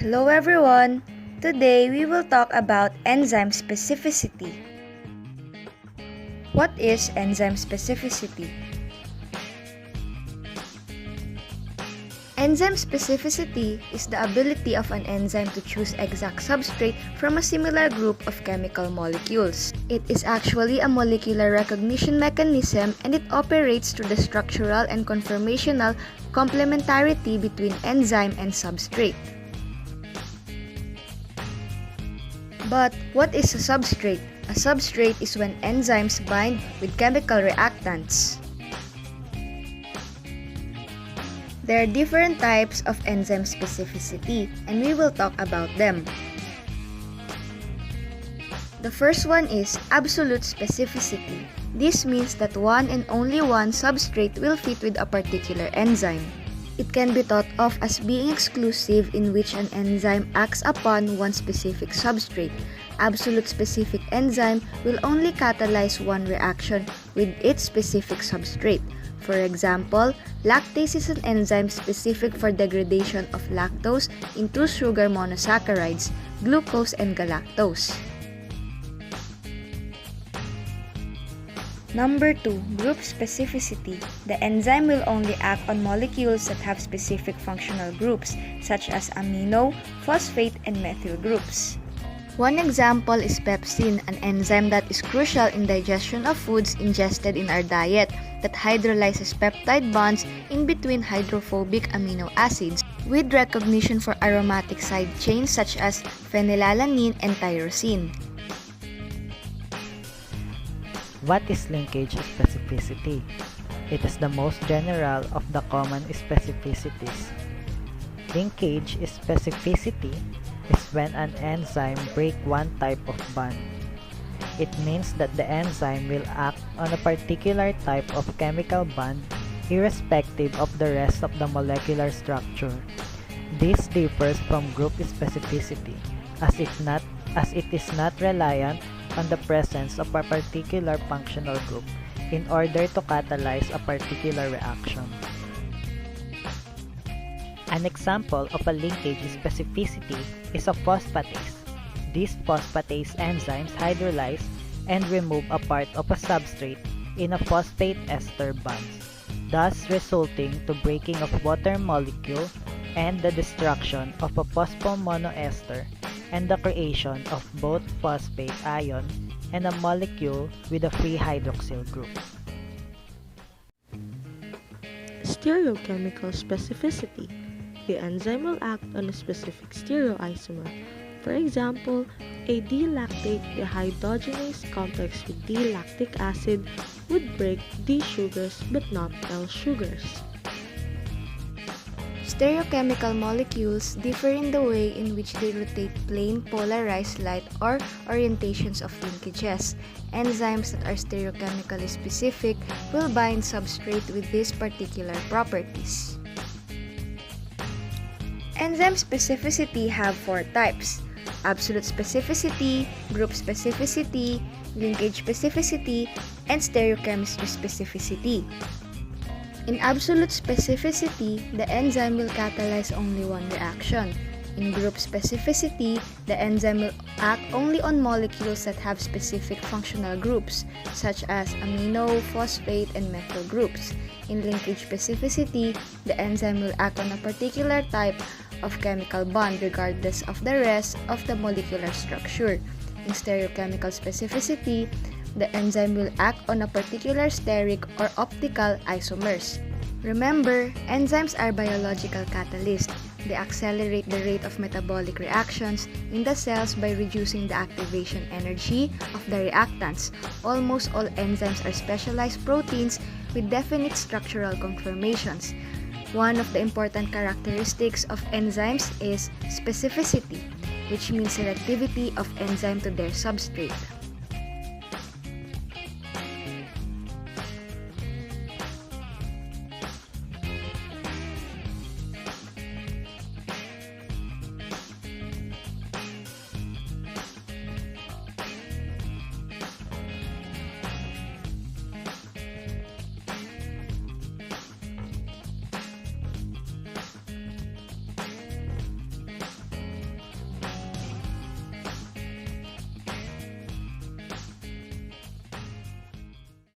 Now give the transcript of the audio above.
Hello everyone! Today we will talk about enzyme specificity. What is enzyme specificity? Enzyme specificity is the ability of an enzyme to choose exact substrate from a similar group of chemical molecules. It is actually a molecular recognition mechanism, and it operates through the structural and conformational complementarity between enzyme and substrate. But what is a substrate? A substrate is when enzymes bind with chemical reactants. There are different types of enzyme specificity, and we will talk about them. The first one is absolute specificity. This means that one and only one substrate will fit with a particular enzyme. It can be thought of as being exclusive, in which an enzyme acts upon one specific substrate. Absolute specific enzyme will only catalyze one reaction with its specific substrate. For example, lactase is an enzyme specific for degradation of lactose into sugar monosaccharides, glucose and galactose. Number 2, group specificity. The enzyme will only act on molecules that have specific functional groups, such as amino, phosphate, and methyl groups. One example is pepsin, an enzyme that is crucial in digestion of foods ingested in our diet, that hydrolyzes peptide bonds in between hydrophobic amino acids, with recognition for aromatic side chains such as phenylalanine and tyrosine. What is linkage specificity? It is the most general of the common specificities. Linkage specificity is when an enzyme breaks one type of bond. It means that the enzyme will act on a particular type of chemical bond irrespective of the rest of the molecular structure. This differs from group specificity as it is not reliant on the presence of a particular functional group in order to catalyze a particular reaction. An example of a linkage specificity is a phosphatase. These phosphatase enzymes hydrolyze and remove a part of a substrate in a phosphate ester bonds, thus resulting to breaking of water molecule and the destruction of a phosphomonoester and the creation of both phosphate ion and a molecule with a free hydroxyl group. Stereochemical specificity. The enzyme will act on a specific stereoisomer. For example, a D-lactate dehydrogenase complex with D-lactic acid would break D sugars but not L sugars. Stereochemical molecules differ in the way in which they rotate plane, polarized, light, or orientations of linkages. Enzymes that are stereochemically specific will bind substrate with these particular properties. Enzyme specificity have 4 types: absolute specificity, group specificity, linkage specificity, and stereochemistry specificity. In absolute specificity, the enzyme will catalyze only one reaction. In group specificity, the enzyme will act only on molecules that have specific functional groups, such as amino, phosphate, and methyl groups. In linkage specificity, the enzyme will act on a particular type of chemical bond regardless of the rest of the molecular structure. In stereochemical specificity, the enzyme will act on a particular steric or optical isomers. Remember, enzymes are biological catalysts. They accelerate the rate of metabolic reactions in the cells by reducing the activation energy of the reactants. Almost all enzymes are specialized proteins with definite structural conformations. One of the important characteristics of enzymes is specificity, which means selectivity of enzyme to their substrate.